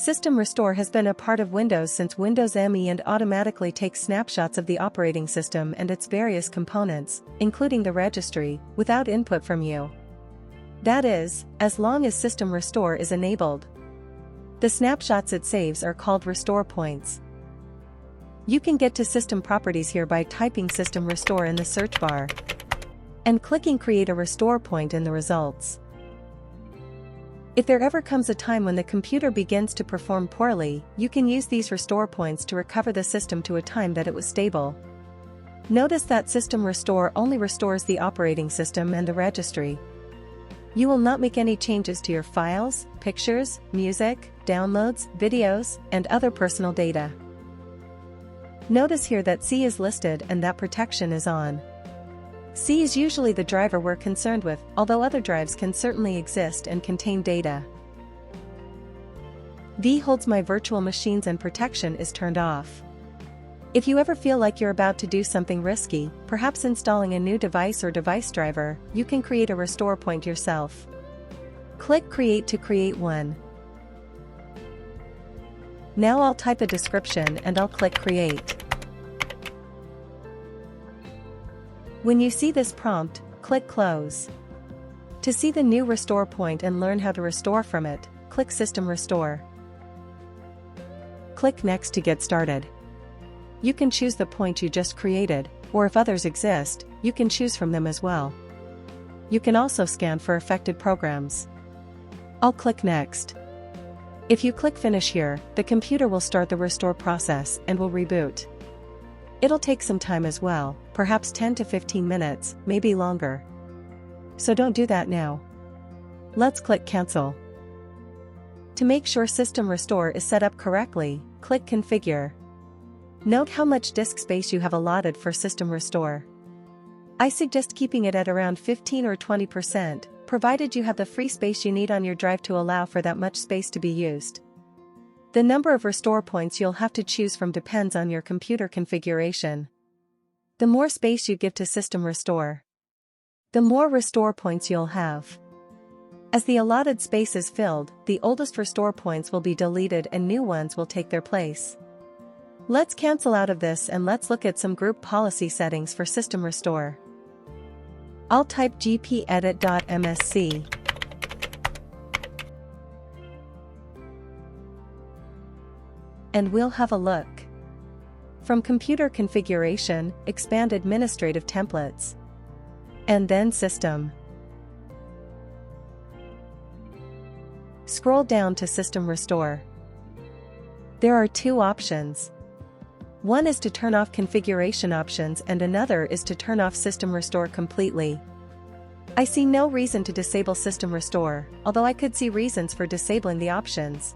System Restore has been a part of Windows since Windows ME and automatically takes snapshots of the operating system and its various components, including the registry, without input from you. That is, as long as System Restore is enabled. The snapshots it saves are called restore points. You can get to system properties here by typing System Restore in the search bar and clicking Create a Restore Point in the results. If there ever comes a time when the computer begins to perform poorly, you can use these restore points to recover the system to a time that it was stable. Notice that System Restore only restores the operating system and the registry. You will not make any changes to your files, pictures, music, downloads, videos, and other personal data. Notice here that C is listed and that protection is on. C is usually the driver we're concerned with, although other drives can certainly exist and contain data. V holds my virtual machines and protection is turned off. If you ever feel like you're about to do something risky, perhaps installing a new device or device driver, you can create a restore point yourself. Click Create to create one. Now I'll type a description and I'll click Create. When you see this prompt, click Close. To see the new restore point and learn how to restore from it, click System Restore. Click Next to get started. You can choose the point you just created, or if others exist, you can choose from them as well. You can also scan for affected programs. I'll click Next. If you click Finish here, the computer will start the restore process and will reboot. It'll take some time as well, perhaps 10 to 15 minutes, maybe longer. So don't do that now. Let's click Cancel. To make sure System Restore is set up correctly, click Configure. Note how much disk space you have allotted for System Restore. I suggest keeping it at around 15 or 20%, provided you have the free space you need on your drive to allow for that much space to be used. The number of restore points you'll have to choose from depends on your computer configuration. The more space you give to System Restore, the more restore points you'll have. As the allotted space is filled, the oldest restore points will be deleted and new ones will take their place. Let's cancel out of this and let's look at some group policy settings for System Restore. I'll type gpedit.msc. And we'll have a look. From Computer Configuration, expand Administrative Templates. And then System. Scroll down to System Restore. There are two options. One is to turn off configuration options and another is to turn off System Restore completely. I see no reason to disable System Restore, although I could see reasons for disabling the options.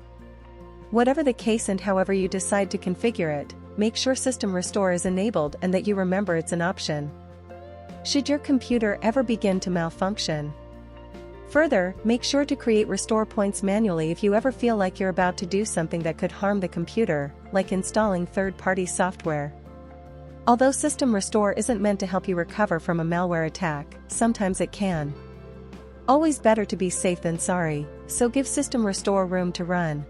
Whatever the case and however you decide to configure it, make sure System Restore is enabled and that you remember it's an option. Should your computer ever begin to malfunction. Further, make sure to create restore points manually if you ever feel like you're about to do something that could harm the computer, like installing third-party software. Although System Restore isn't meant to help you recover from a malware attack, sometimes it can. Always better to be safe than sorry, so give System Restore room to run.